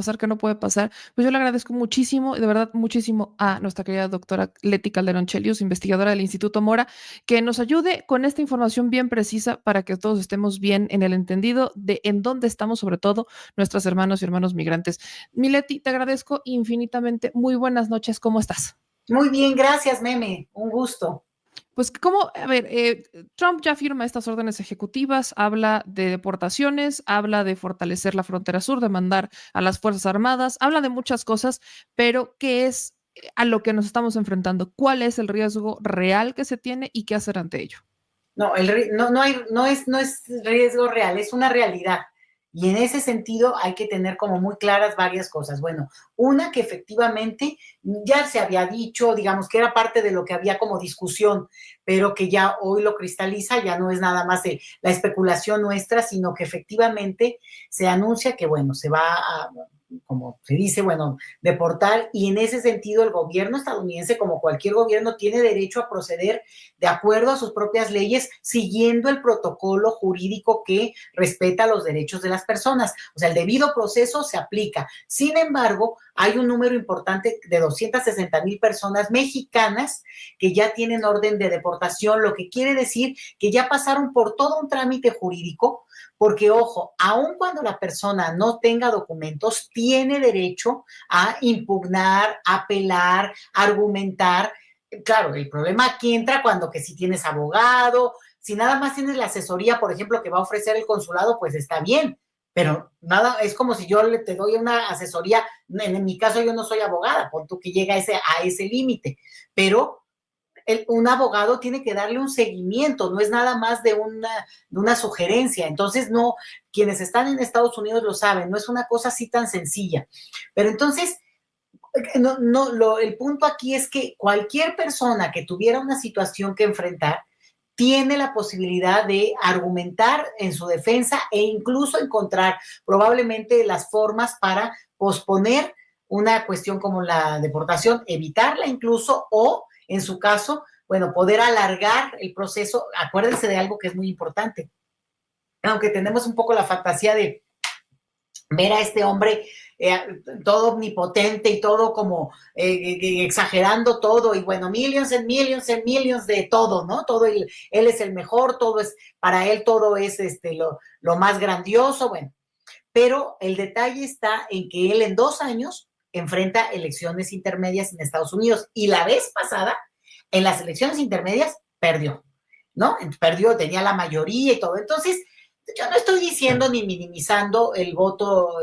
pasar, qué no puede pasar. Pues yo le agradezco muchísimo, de verdad, muchísimo a nuestra querida doctora Leti Calderón Chelius, investigadora del Instituto Mora, que nos ayude con esta información bien precisa para que todos estemos bien en el entendido de en dónde estamos, sobre todo nuestros hermanos y hermanos migrantes. Mileti, te agradezco infinitamente. Muy buenas noches, ¿cómo estás? Muy bien, gracias, Meme. Un gusto. Pues, ¿cómo? A ver, Trump ya firma estas órdenes ejecutivas, habla de deportaciones, habla de fortalecer la frontera sur, de mandar a las Fuerzas Armadas, habla de muchas cosas, pero ¿qué es a lo que nos estamos enfrentando? ¿Cuál es el riesgo real que se tiene y qué hacer ante ello? No, no es riesgo real, es una realidad. Y en ese sentido hay que tener como muy claras varias cosas. Bueno, una que efectivamente ya se había dicho, digamos que era parte de lo que había como discusión, pero que ya hoy lo cristaliza, ya no es nada más de la especulación nuestra, sino que efectivamente se anuncia que, bueno, se va a, como se dice, bueno, deportar, y en ese sentido el gobierno estadounidense, como cualquier gobierno, tiene derecho a proceder de acuerdo a sus propias leyes, siguiendo el protocolo jurídico que respeta los derechos de las personas. O sea, el debido proceso se aplica. Sin embargo, hay un número importante de 260,000 personas mexicanas que ya tienen orden de deportación, lo que quiere decir que ya pasaron por todo un trámite jurídico, porque, ojo, aun cuando la persona no tenga documentos, tiene derecho a impugnar, apelar, argumentar. Claro, el problema aquí entra cuando que si tienes abogado, si nada más tienes la asesoría, por ejemplo, que va a ofrecer el consulado, pues está bien, pero nada, es como si yo te doy una asesoría, en mi caso yo no soy abogada, por tú que llega a ese límite, pero un abogado tiene que darle un seguimiento, no es nada más de una sugerencia. Entonces, no, quienes están en Estados Unidos lo saben, no es una cosa así tan sencilla. Pero entonces, el punto aquí es que cualquier persona que tuviera una situación que enfrentar tiene la posibilidad de argumentar en su defensa e incluso encontrar probablemente las formas para posponer una cuestión como la deportación, evitarla incluso, o en su caso, bueno, poder alargar el proceso. Acuérdense de algo que es muy importante. Aunque tenemos un poco la fantasía de ver a este hombre todo omnipotente y todo como exagerando todo, y bueno, millions and millions and millions de todo, ¿no? Todo él es el mejor, todo es, para él todo es lo más grandioso, bueno. Pero el detalle está en que él en 2 años enfrenta elecciones intermedias en Estados Unidos, y la vez pasada, en las elecciones intermedias, perdió, ¿no? Perdió, tenía la mayoría y todo. Entonces, yo no estoy diciendo ni minimizando el voto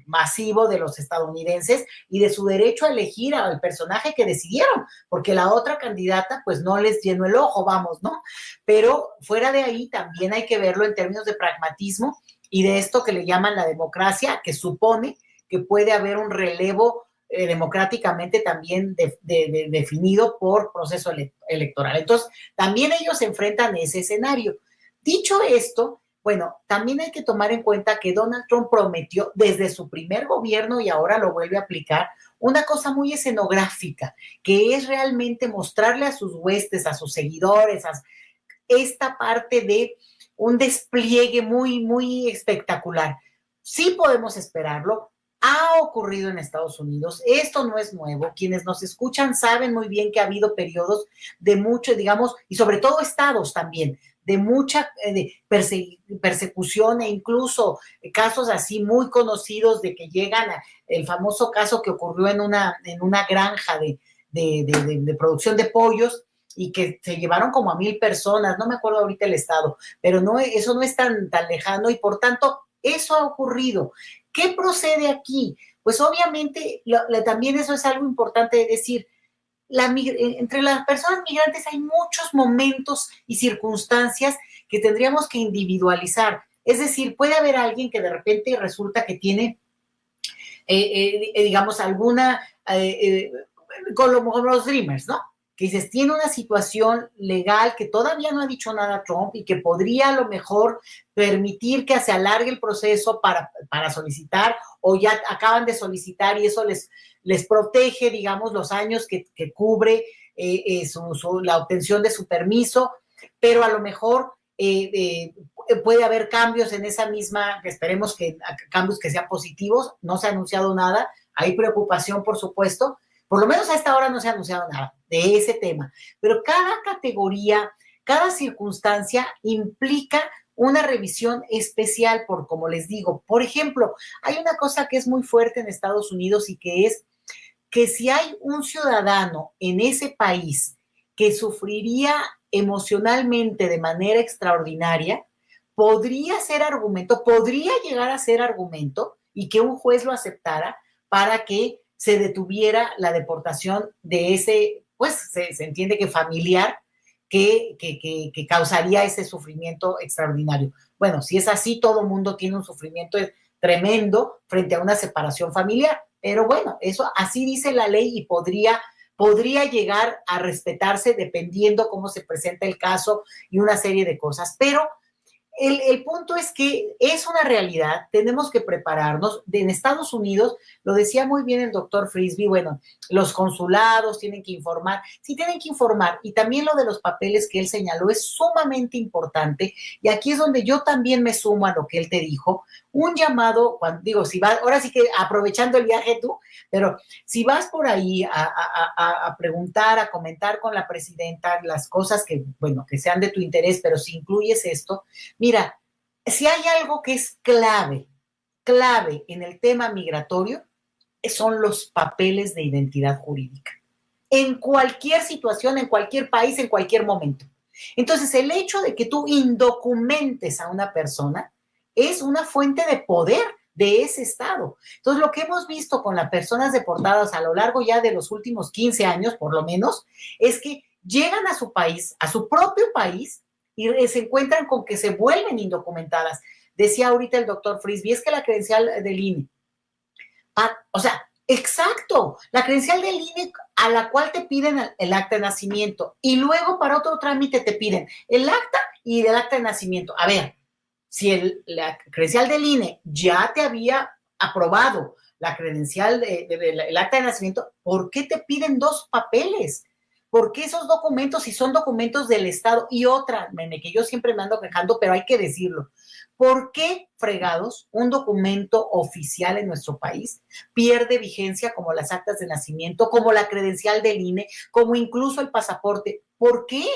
masivo de los estadounidenses y de su derecho a elegir al personaje que decidieron, porque la otra candidata pues no les llenó el ojo, vamos, ¿no? Pero fuera de ahí también hay que verlo en términos de pragmatismo y de esto que le llaman la democracia, que supone que puede haber un relevo democráticamente también definido por proceso electoral. Entonces, también ellos se enfrentan a ese escenario. Dicho esto, bueno, también hay que tomar en cuenta que Donald Trump prometió desde su primer gobierno, y ahora lo vuelve a aplicar, una cosa muy escenográfica, que es realmente mostrarle a sus huestes, a sus seguidores, a esta parte de un despliegue muy, muy espectacular. Sí podemos esperarlo. Ha ocurrido en Estados Unidos, esto no es nuevo, quienes nos escuchan saben muy bien que ha habido periodos de mucho, digamos, y sobre todo estados también, de mucha persecución, e incluso casos así muy conocidos de que llegan a el famoso caso que ocurrió en una granja de producción de pollos, y que se llevaron como a 1,000 personas, no me acuerdo ahorita el estado, pero no, eso no es tan lejano, y por tanto eso ha ocurrido. ¿Qué procede aquí? Pues obviamente también eso es algo importante de decir. Entre las personas migrantes hay muchos momentos y circunstancias que tendríamos que individualizar. Es decir, puede haber alguien que de repente resulta que tiene, digamos, alguna, como los Dreamers, ¿no? Que dices, tiene una situación legal que todavía no ha dicho nada Trump y que podría a lo mejor permitir que se alargue el proceso para solicitar, o ya acaban de solicitar y eso les protege, digamos, los años que cubre la obtención de su permiso, pero a lo mejor puede haber cambios en esa misma, esperemos que cambios que sean positivos, no se ha anunciado nada, hay preocupación, por supuesto, por lo menos a esta hora no se ha anunciado nada de ese tema, pero cada categoría, cada circunstancia implica una revisión especial por, como les digo, por ejemplo, hay una cosa que es muy fuerte en Estados Unidos y que es que si hay un ciudadano en ese país que sufriría emocionalmente de manera extraordinaria, podría ser argumento, podría llegar a ser argumento y que un juez lo aceptara para que se detuviera la deportación de ese, pues se entiende que familiar que causaría ese sufrimiento extraordinario. Bueno, si es así, todo mundo tiene un sufrimiento tremendo frente a una separación familiar, pero bueno, eso así dice la ley y podría llegar a respetarse dependiendo cómo se presenta el caso y una serie de cosas, pero el punto es que es una realidad, tenemos que prepararnos. En Estados Unidos, lo decía muy bien el doctor Frisby, bueno, los consulados tienen que informar, sí tienen que informar, y también lo de los papeles que él señaló es sumamente importante, y aquí es donde yo también me sumo a lo que él te dijo, un llamado, cuando, digo, si vas, ahora sí que aprovechando el viaje tú, pero si vas por ahí a preguntar, a comentar con la presidenta las cosas que, bueno, que sean de tu interés, pero si incluyes esto, mira, si hay algo que es clave en el tema migratorio, son los papeles de identidad jurídica. En cualquier situación, en cualquier país, en cualquier momento. Entonces, el hecho de que tú indocumentes a una persona es una fuente de poder de ese Estado. Entonces, lo que hemos visto con las personas deportadas a lo largo ya de los últimos 15 años, por lo menos, es que llegan a su país, a su propio país, y se encuentran con que se vuelven indocumentadas. Decía ahorita el doctor Frisby, es que la credencial del INE, o sea, exacto, la credencial del INE a la cual te piden el acta de nacimiento y luego para otro trámite te piden el acta y el acta de nacimiento. A ver, si la credencial del INE ya te había aprobado la credencial el acta de nacimiento, ¿por qué te piden dos papeles? ¿Por qué esos documentos, si son documentos del Estado? Y otra, meme, que yo siempre me ando quejando, pero hay que decirlo. ¿Por qué, fregados, un documento oficial en nuestro país pierde vigencia como las actas de nacimiento, como la credencial del INE, como incluso el pasaporte? ¿Por qué?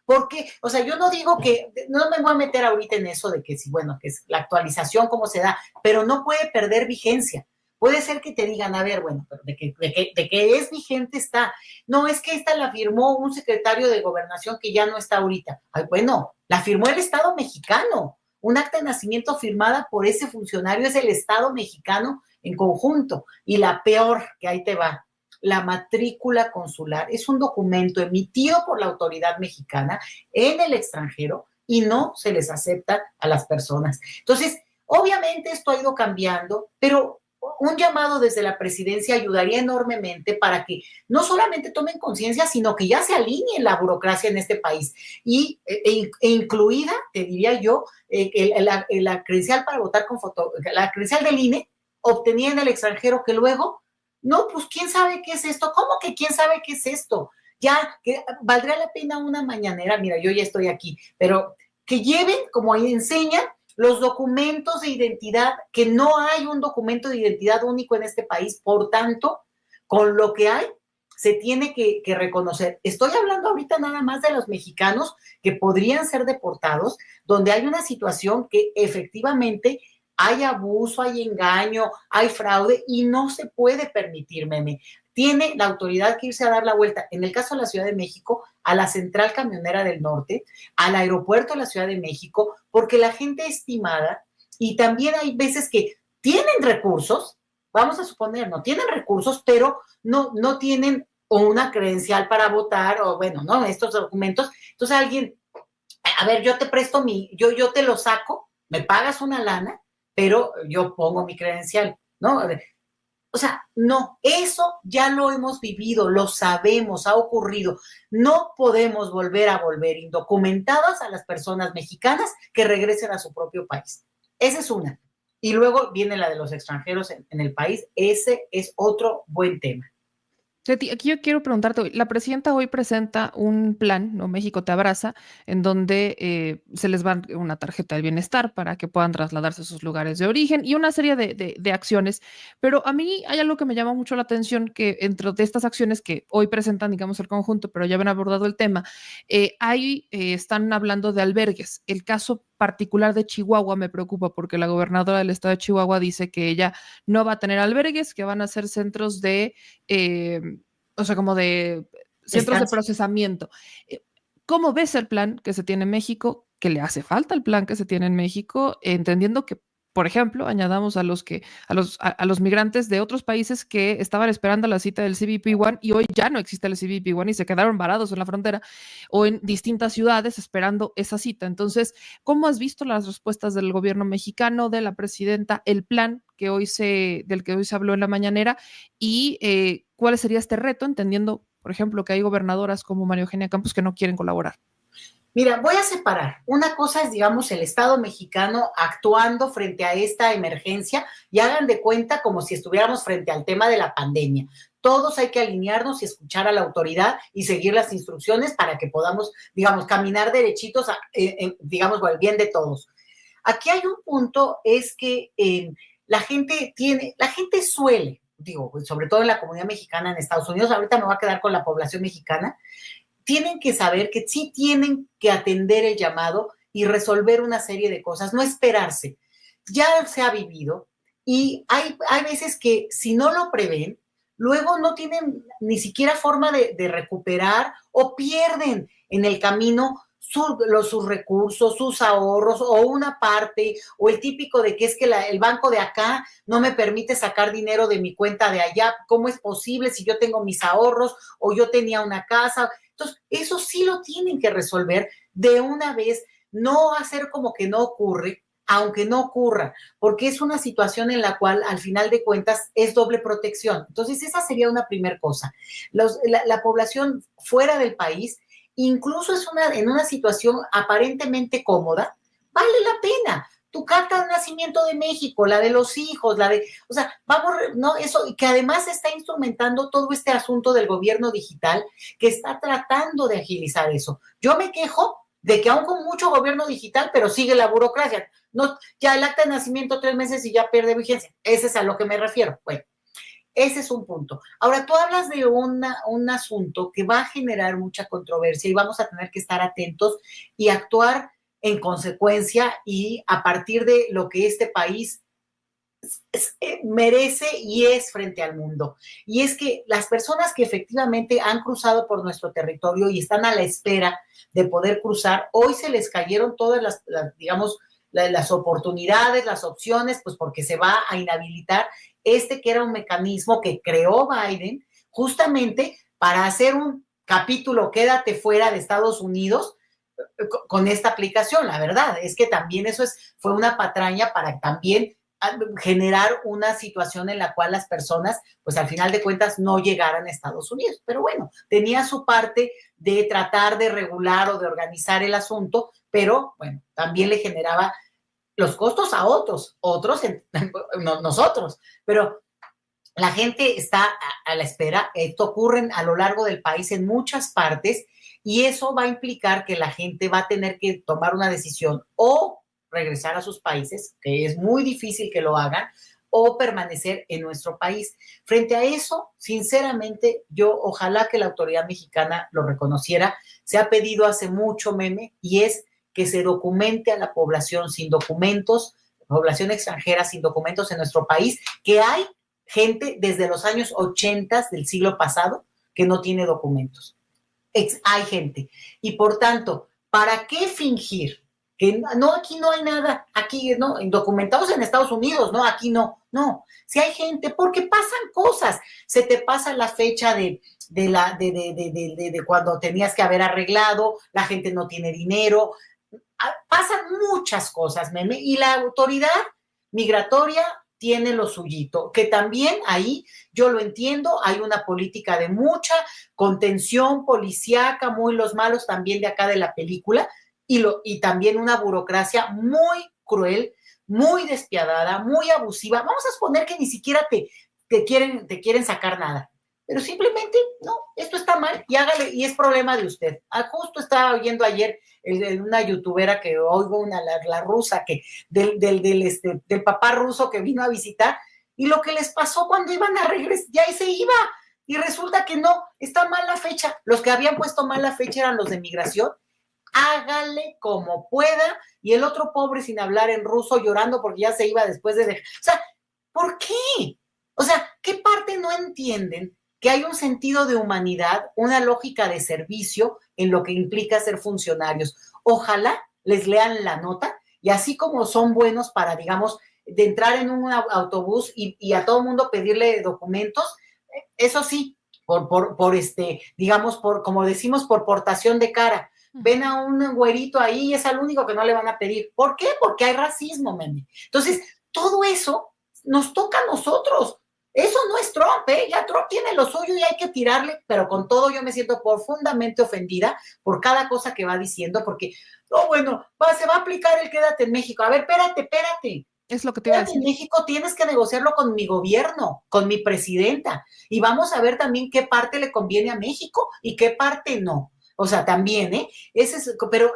Porque, o sea, yo no digo que, no me voy a meter ahorita en eso de que sí, bueno, que es la actualización, cómo se da, pero no puede perder vigencia. Puede ser que te digan, a ver, bueno, pero de que es vigente está. No, es que esta la firmó un secretario de Gobernación que ya no está ahorita. Ay, bueno, la firmó el Estado mexicano. Un acta de nacimiento firmada por ese funcionario es el Estado mexicano en conjunto. Y la peor, que ahí te va, la matrícula consular es un documento emitido por la autoridad mexicana en el extranjero y no se les acepta a las personas. Entonces, obviamente esto ha ido cambiando, pero un llamado desde la presidencia ayudaría enormemente para que no solamente tomen conciencia, sino que ya se alinee la burocracia en este país y incluida, te diría yo, la credencial para votar con foto, la credencial del INE obtenida en el extranjero que luego, no, pues quién sabe qué es esto, ¿cómo que quién sabe qué es esto? Ya, que valdría la pena una mañanera, mira, yo ya estoy aquí, pero que lleven, como ahí enseñan, los documentos de identidad, que no hay un documento de identidad único en este país, por tanto, con lo que hay, se tiene que reconocer. Estoy hablando ahorita nada más de los mexicanos que podrían ser deportados, donde hay una situación que efectivamente hay abuso, hay engaño, hay fraude y no se puede permitir, meme. Tiene la autoridad que irse a dar la vuelta, en el caso de la Ciudad de México, a la Central Camionera del Norte, al aeropuerto de la Ciudad de México, porque la gente estimada, y también hay veces que tienen recursos, vamos a suponer, no tienen recursos, pero no tienen una credencial para votar, o bueno, no, estos documentos. Entonces alguien, a ver, yo te presto yo te lo saco, me pagas una lana, pero yo pongo mi credencial, ¿no? O sea, no, eso ya lo hemos vivido, lo sabemos, ha ocurrido. No podemos volver indocumentadas a las personas mexicanas que regresen a su propio país. Esa es una. Y luego viene la de los extranjeros en el país. Ese es otro buen tema. Seti, aquí yo quiero preguntarte, la presidenta hoy presenta un plan, ¿no? México te abraza, en donde se les va una tarjeta del bienestar para que puedan trasladarse a sus lugares de origen y una serie de acciones. Pero a mí hay algo que me llama mucho la atención, que entre de estas acciones que hoy presentan, digamos, el conjunto, pero ya habían abordado el tema, están hablando de albergues. El caso particular de Chihuahua me preocupa porque la gobernadora del estado de Chihuahua dice que ella no va a tener albergues, que van a ser centros de eh, o sea, como de centros de Estancia. procesamiento. ¿Cómo ves el plan que se tiene en México? ¿Que le hace falta el plan que se tiene en México? Entendiendo que, por ejemplo, añadamos a los que a los migrantes de otros países que estaban esperando la cita del CBP-1 y hoy ya no existe el CBP-1 y se quedaron varados en la frontera o en distintas ciudades esperando esa cita. Entonces, ¿cómo has visto las respuestas del gobierno mexicano, de la presidenta, el plan del que hoy se habló en la mañanera y cuál sería este reto, entendiendo, por ejemplo, que hay gobernadoras como María Eugenia Campos que no quieren colaborar? Mira, voy a separar. Una cosa es, digamos, el Estado mexicano actuando frente a esta emergencia y hagan de cuenta como si estuviéramos frente al tema de la pandemia. Todos hay que alinearnos y escuchar a la autoridad y seguir las instrucciones para que podamos, digamos, caminar derechitos, digamos, por el bien de todos. Aquí hay un punto, es que la gente suele, digo, sobre todo en la comunidad mexicana en Estados Unidos, ahorita me voy a quedar con la población mexicana, tienen que saber que sí tienen que atender el llamado y resolver una serie de cosas, no esperarse. Ya se ha vivido y hay veces que si no lo prevén, luego no tienen ni siquiera forma de recuperar o pierden en el camino sus recursos, sus ahorros o una parte, o el típico de que es que el banco de acá no me permite sacar dinero de mi cuenta de allá. ¿Cómo es posible si yo tengo mis ahorros o yo tenía una casa? Entonces, eso sí lo tienen que resolver de una vez, no hacer como que no ocurre, aunque no ocurra, porque es una situación en la cual, al final de cuentas, es doble protección. Entonces, esa sería una primera cosa. La población fuera del país, incluso en una situación aparentemente cómoda, vale la pena. Tu carta de nacimiento de México, la de los hijos, o sea, vamos, no, eso, que además está instrumentando todo este asunto del gobierno digital que está tratando de agilizar eso. Yo me quejo de que aún con mucho gobierno digital, pero sigue la burocracia. No, ya el acta de nacimiento 3 meses y ya pierde vigencia. Ese es a lo que me refiero. Bueno, ese es un punto. Ahora, tú hablas de un asunto que va a generar mucha controversia y vamos a tener que estar atentos y actuar en consecuencia y a partir de lo que este país merece y es frente al mundo. Y es que las personas que efectivamente han cruzado por nuestro territorio y están a la espera de poder cruzar, hoy se les cayeron todas digamos, las oportunidades, las opciones, pues porque se va a inhabilitar que era un mecanismo que creó Biden justamente para hacer un capítulo quédate fuera de Estados Unidos con esta aplicación. La verdad es que también fue una patraña para también generar una situación en la cual las personas, pues al final de cuentas, no llegaran a Estados Unidos. Pero bueno, tenía su parte de tratar de regular o de organizar el asunto, pero bueno, también le generaba los costos a otros nosotros, pero la gente está a la espera. Esto ocurre a lo largo del país en muchas partes y eso va a implicar que la gente va a tener que tomar una decisión o regresar a sus países, que es muy difícil que lo hagan, o permanecer en nuestro país. Frente a eso, sinceramente, yo ojalá que la autoridad mexicana lo reconociera. Se ha pedido hace mucho, Meme, y es que se documente a la población sin documentos, población extranjera sin documentos en nuestro país, que hay gente desde los años 80 del siglo pasado que no tiene documentos. Hay gente. Y por tanto, ¿para qué fingir? Que no, aquí no hay nada, aquí no, documentados en Estados Unidos, no, aquí no, no, si hay gente, porque pasan cosas, se te pasa la fecha de cuando tenías que haber arreglado, la gente no tiene dinero, pasan muchas cosas, Meme, y la autoridad migratoria tiene lo suyito, que también ahí yo lo entiendo, hay una política de mucha contención policíaca, muy los malos también de acá de la película, y también una burocracia muy cruel, muy despiadada, muy abusiva. Vamos a suponer que ni siquiera te quieren sacar nada. pero simplemente, no, esto está mal y hágale, y es problema de usted. Justo estaba oyendo ayer una youtubera que oigo, la rusa, que del papá ruso que vino a visitar, y lo que les pasó cuando iban a regresar, ya se iba, y resulta que no, está mal la fecha. Los que habían puesto mal la fecha eran los de migración. Hágale como pueda, y el otro pobre sin hablar en ruso llorando porque ya se iba después de dejar. O sea, ¿por qué? O sea, ¿qué parte no entienden que hay un sentido de humanidad, una lógica de servicio en lo que implica ser funcionarios? Ojalá les lean la nota, y así como son buenos para, digamos, de entrar en un autobús y a todo mundo pedirle documentos, eso sí, digamos, como decimos, por portación de cara. Ven a un güerito ahí y es al único que no le van a pedir. ¿Por qué? Porque hay racismo, meme. Entonces, todo eso nos toca a nosotros. Eso no es Trump, ¿eh? Ya Trump tiene lo suyo y hay que tirarle, pero con todo yo me siento profundamente ofendida por cada cosa que va diciendo, porque, no, bueno, se va a aplicar el quédate en México. A ver, espérate. Es lo que te iba a decir. En México tienes que negociarlo con mi gobierno, con mi presidenta, y vamos a ver también qué parte le conviene a México y qué parte no. O sea, también, pero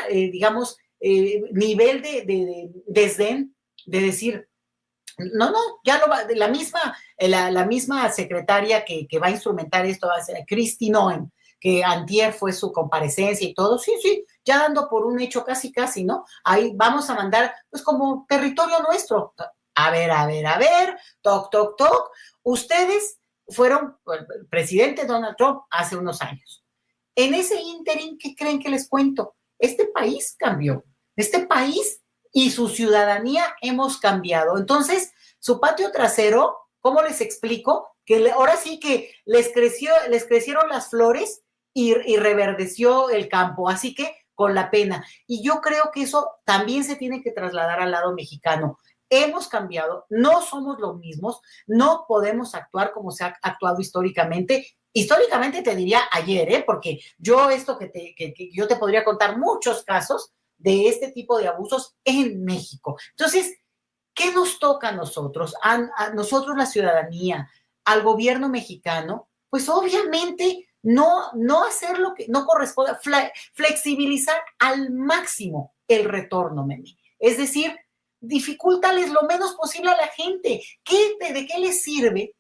digamos, nivel de desdén, de decir, no, ya lo va, la misma secretaria que va a instrumentar esto va a ser Kristi Noem, que antier fue su comparecencia y todo, sí, ya dando por un hecho casi, ¿no? Ahí vamos a mandar, pues como territorio nuestro. A ver, toc, ustedes fueron el presidente Donald Trump hace unos años. En ese ínterin, ¿qué creen que les cuento? Este país cambió, este país y su ciudadanía hemos cambiado. Entonces, su patio trasero, ¿cómo les explico? Que ahora sí que les crecieron las flores y reverdeció el campo, así que con la pena. Y yo creo que eso también se tiene que trasladar al lado mexicano. Hemos cambiado, no somos los mismos, no podemos actuar como se ha actuado históricamente. Históricamente te diría ayer, porque yo yo te podría contar muchos casos de este tipo de abusos en México. Entonces, ¿qué nos toca a nosotros? A nosotros la ciudadanía, al gobierno mexicano, pues obviamente no hacer lo que no corresponde, flexibilizar al máximo el retorno, meme. Es decir, dificultales lo menos posible a la gente. ¿De qué les sirve?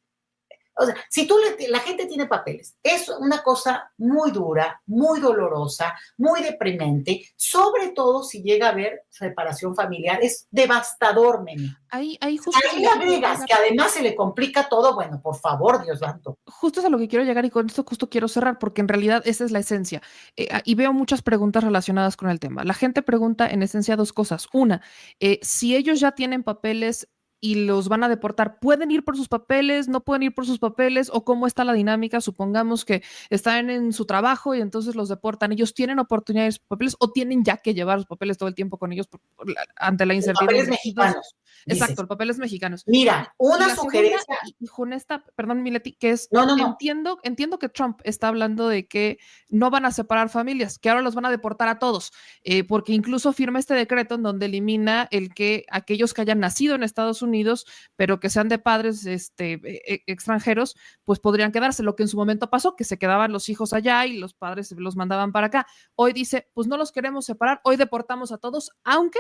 O sea, si la gente tiene papeles, es una cosa muy dura, muy dolorosa, muy deprimente, sobre todo si llega a haber separación familiar, es devastador, memi. Ahí justo Ahí le agregas que además se le complica todo, bueno, por favor, Dios santo. Justo es a lo que quiero llegar y con esto justo quiero cerrar, porque en realidad esa es la esencia. Y veo muchas preguntas relacionadas con el tema. La gente pregunta en esencia dos cosas. Una, si ellos ya tienen papeles y los van a deportar, ¿pueden ir por sus papeles? ¿No pueden ir por sus papeles? ¿O cómo está la dinámica? Supongamos que están en su trabajo y entonces los deportan. ¿Ellos tienen oportunidades de sus papeles o tienen ya que llevar los papeles todo el tiempo con ellos ante la incertidumbre? Papeles mexicanos. Exacto, papeles mexicanos. Mira, una sugerencia. Y con esta, perdón, Mileti, que es, no. Entiendo que Trump está hablando de que no van a separar familias, que ahora los van a deportar a todos, porque incluso firma este decreto en donde elimina el que aquellos que hayan nacido en Estados Unidos, pero que sean de padres extranjeros, pues podrían quedarse. Lo que en su momento pasó, que se quedaban los hijos allá y los padres los mandaban para acá. Hoy dice, pues no los queremos separar, hoy deportamos a todos, aunque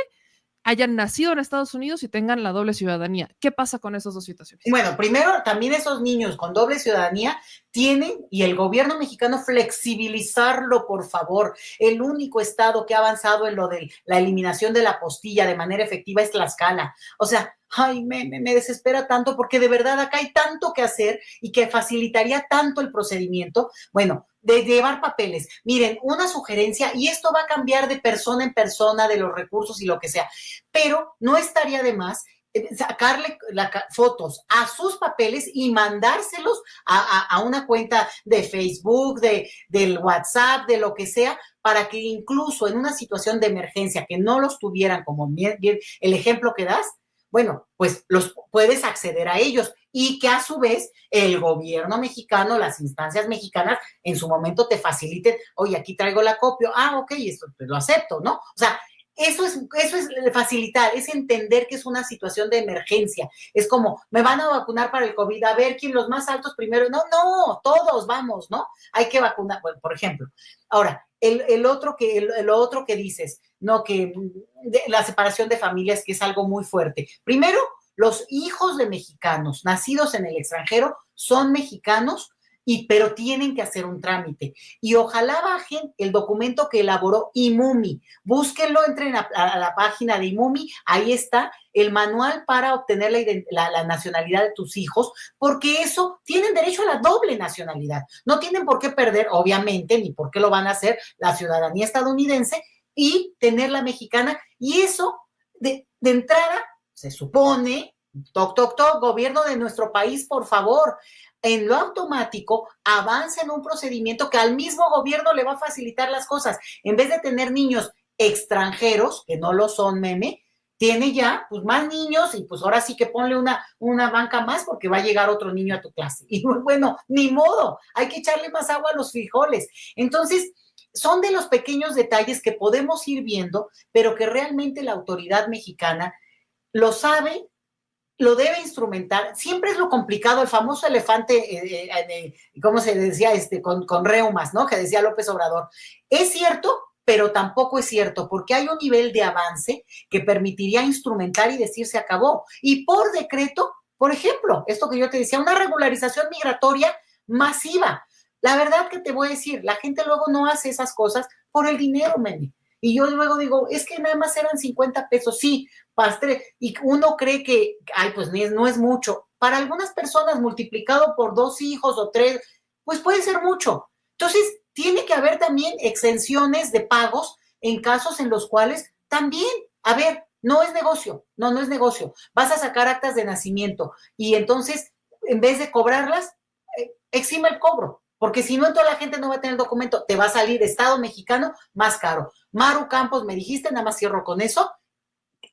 hayan nacido en Estados Unidos y tengan la doble ciudadanía. ¿Qué pasa con esas dos situaciones? Bueno, primero, también esos niños con doble ciudadanía tienen, y el gobierno mexicano flexibilizarlo, por favor. El único estado que ha avanzado en lo de la eliminación de la postilla de manera efectiva es Tlaxcala. O sea, ay, me desespera tanto porque de verdad acá hay tanto que hacer y que facilitaría tanto el procedimiento. Bueno, de llevar papeles. Miren, una sugerencia, y esto va a cambiar de persona en persona, de los recursos y lo que sea, pero no estaría de más sacarle fotos a sus papeles y mandárselos a una cuenta de Facebook, del WhatsApp, de lo que sea, para que incluso en una situación de emergencia que no los tuvieran, como bien el ejemplo que das, bueno, pues los puedes acceder a ellos y que a su vez el gobierno mexicano, las instancias mexicanas en su momento te faciliten, oye, aquí traigo la copia, ok, esto pues lo acepto, ¿no? O sea, Eso es facilitar, es entender que es una situación de emergencia. Es como, me van a vacunar para el COVID, a ver quién los más altos primero. No, no, todos vamos, ¿no? Hay que vacunar, bueno, por ejemplo. Ahora, lo otro que dices, ¿no? Que la separación de familias, que es algo muy fuerte. Primero, los hijos de mexicanos nacidos en el extranjero son mexicanos, pero tienen que hacer un trámite. Y ojalá bajen el documento que elaboró IMUMI. Búsquenlo, entren a la página de IMUMI, ahí está el manual para obtener la nacionalidad de tus hijos, porque eso, tienen derecho a la doble nacionalidad. No tienen por qué perder, obviamente, ni por qué lo van a hacer, la ciudadanía estadounidense y tener la mexicana. Y eso, de entrada, se supone, toc, toc, toc, gobierno de nuestro país, por favor, en lo automático, avanza en un procedimiento que al mismo gobierno le va a facilitar las cosas. En vez de tener niños extranjeros, que no lo son, meme, tiene ya pues más niños y pues ahora sí que ponle una banca más porque va a llegar otro niño a tu clase. Y bueno, ni modo, hay que echarle más agua a los frijoles. Entonces, son de los pequeños detalles que podemos ir viendo, pero que realmente la autoridad mexicana lo sabe, lo debe instrumentar. Siempre es lo complicado, el famoso elefante, ¿cómo se decía? Con reumas, ¿no? Que decía López Obrador. Es cierto, pero tampoco es cierto, porque hay un nivel de avance que permitiría instrumentar y decir se acabó. Y por decreto, por ejemplo, esto que yo te decía, una regularización migratoria masiva. La verdad que te voy a decir, la gente luego no hace esas cosas por el dinero, Meni. Y yo luego digo, es que nada más eran 50 pesos, sí, pastre, y uno cree que, ay, pues no es mucho. Para algunas personas, multiplicado por 2 hijos o 3, pues puede ser mucho. Entonces, tiene que haber también exenciones de pagos en casos en los cuales también, a ver, no es negocio, no es negocio. Vas a sacar actas de nacimiento y entonces, en vez de cobrarlas, exima el cobro, porque si no, entonces la gente no va a tener el documento, te va a salir Estado mexicano más caro. Maru Campos, me dijiste, nada más cierro con eso,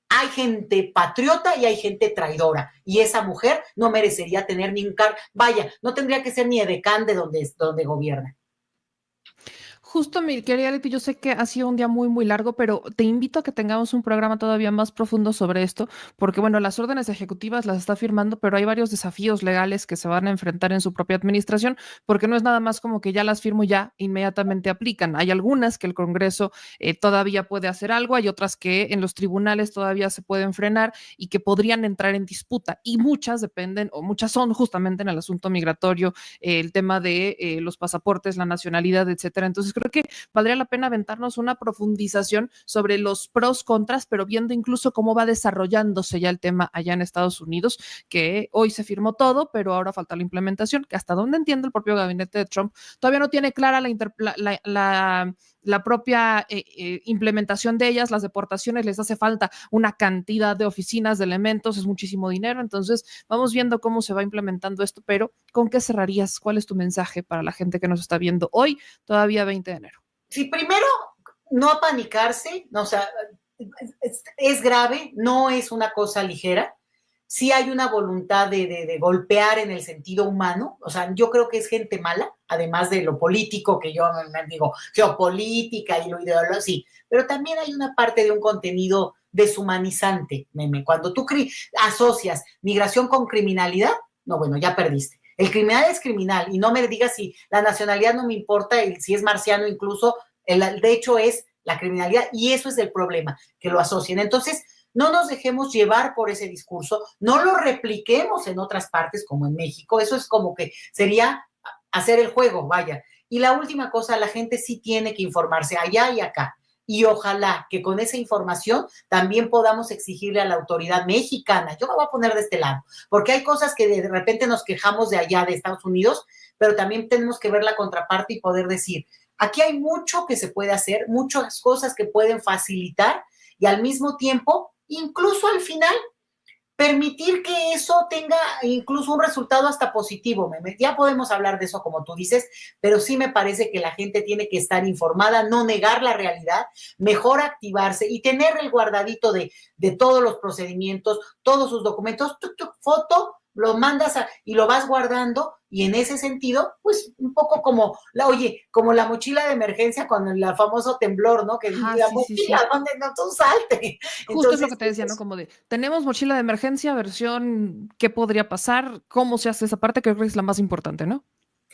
hay gente patriota y hay gente traidora, y esa mujer no merecería tener ni un vaya, no tendría que ser ni edecán de donde gobierna. Justo, mi querida Leti, yo sé que ha sido un día muy, muy largo, pero te invito a que tengamos un programa todavía más profundo sobre esto, porque bueno, las órdenes ejecutivas las está firmando, pero hay varios desafíos legales que se van a enfrentar en su propia administración, porque no es nada más como que ya las firmo y ya inmediatamente aplican. Hay algunas que el Congreso todavía puede hacer algo, hay otras que en los tribunales todavía se pueden frenar y que podrían entrar en disputa, y muchas dependen, o muchas son justamente en el asunto migratorio, el tema de los pasaportes, la nacionalidad, etcétera. Entonces, creo que valdría la pena aventarnos una profundización sobre los pros, contras, pero viendo incluso cómo va desarrollándose ya el tema allá en Estados Unidos, que hoy se firmó todo, pero ahora falta la implementación, que hasta donde entiendo el propio gabinete de Trump todavía no tiene clara la propia implementación de ellas, las deportaciones, les hace falta una cantidad de oficinas, de elementos, es muchísimo dinero, entonces vamos viendo cómo se va implementando esto, pero ¿con qué cerrarías? ¿Cuál es tu mensaje para la gente que nos está viendo hoy, todavía 20 de enero? Sí, primero, no apanicarse, no, o sea, es grave, no es una cosa ligera. Sí hay una voluntad de golpear en el sentido humano, o sea, yo creo que es gente mala, además de lo político, que yo me digo, geopolítica y lo ideológico, sí, pero también hay una parte de un contenido deshumanizante, meme. Cuando tú asocias migración con criminalidad, no, bueno, ya perdiste. El criminal es criminal y no me digas si la nacionalidad no me importa, y si es marciano incluso, de hecho es la criminalidad, y eso es el problema, que lo asocien. Entonces, no nos dejemos llevar por ese discurso, no lo repliquemos en otras partes como en México, eso es como que sería hacer el juego, vaya. Y la última cosa, la gente sí tiene que informarse allá y acá. Y ojalá que con esa información también podamos exigirle a la autoridad mexicana, yo me voy a poner de este lado, porque hay cosas que de repente nos quejamos de allá, de Estados Unidos, pero también tenemos que ver la contraparte y poder decir, aquí hay mucho que se puede hacer, muchas cosas que pueden facilitar y al mismo tiempo, incluso al final, permitir que eso tenga incluso un resultado hasta positivo. Ya podemos hablar de eso como tú dices, pero sí me parece que la gente tiene que estar informada, no negar la realidad, mejor activarse y tener el guardadito de todos los procedimientos, todos sus documentos, foto, lo mandas y lo vas guardando, y en ese sentido, pues un poco como como la mochila de emergencia con el famoso temblor, ¿no? Que Ajá, la sí, sí, mochila, sí. ¿dónde no tú salte? Justo es lo Entonces, que te decía, ¿no? Como de, tenemos mochila de emergencia, versión, ¿qué podría pasar? ¿Cómo se hace esa parte? Que creo que es la más importante, ¿no?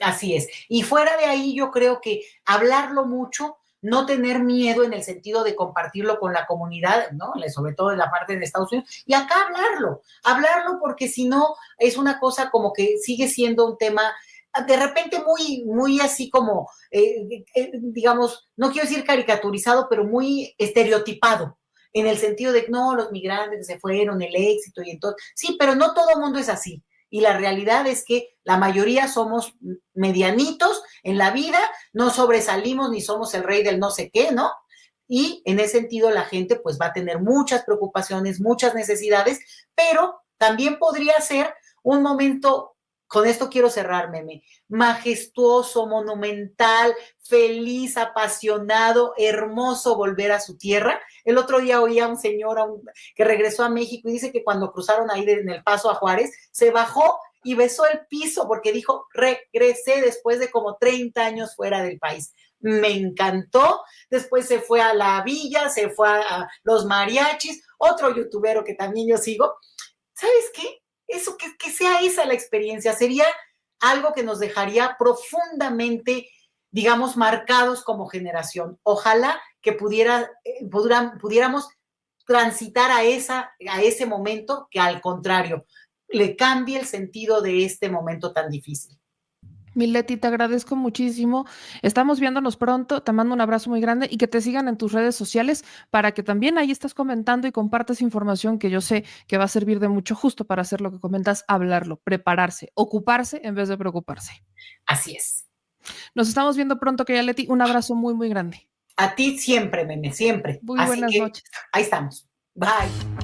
así es. Y fuera de ahí, yo creo que hablarlo mucho, no tener miedo en el sentido de compartirlo con la comunidad, ¿no? Sobre todo en la parte de Estados Unidos. Y acá hablarlo porque si no es una cosa como que sigue siendo un tema de repente muy, muy así como, digamos, no quiero decir caricaturizado, pero muy estereotipado, en el sentido de, no, los migrantes se fueron, el éxito y entonces, sí, pero no todo el mundo es así. Y la realidad es que la mayoría somos medianitos en la vida, no sobresalimos ni somos el rey del no sé qué, ¿no? Y en ese sentido la gente pues va a tener muchas preocupaciones, muchas necesidades, pero también podría ser un momento, con esto quiero cerrar, Meme, majestuoso, monumental, feliz, apasionado, hermoso volver a su tierra. El otro día oía a un señor que regresó a México y dice que cuando cruzaron ahí en el paso a Juárez, se bajó y besó el piso porque dijo, regresé después de como 30 años fuera del país. Me encantó. Después se fue a la villa, se fue a los mariachis, otro youtubero que también yo sigo. ¿Sabes qué? Eso, que sea esa la experiencia, sería algo que nos dejaría profundamente, digamos, marcados como generación. Ojalá que pudiéramos transitar a ese momento que al contrario, le cambie el sentido de este momento tan difícil. Mileti, te agradezco muchísimo. Estamos viéndonos pronto. Te mando un abrazo muy grande y que te sigan en tus redes sociales para que también ahí estés comentando y compartas información que yo sé que va a servir de mucho justo para hacer lo que comentas, hablarlo, prepararse, ocuparse en vez de preocuparse. Así es. Nos estamos viendo pronto, querida Leti. Un abrazo muy, muy grande. A ti siempre, Meme, siempre. Muy Así buenas que noches. ahí estamos. Bye.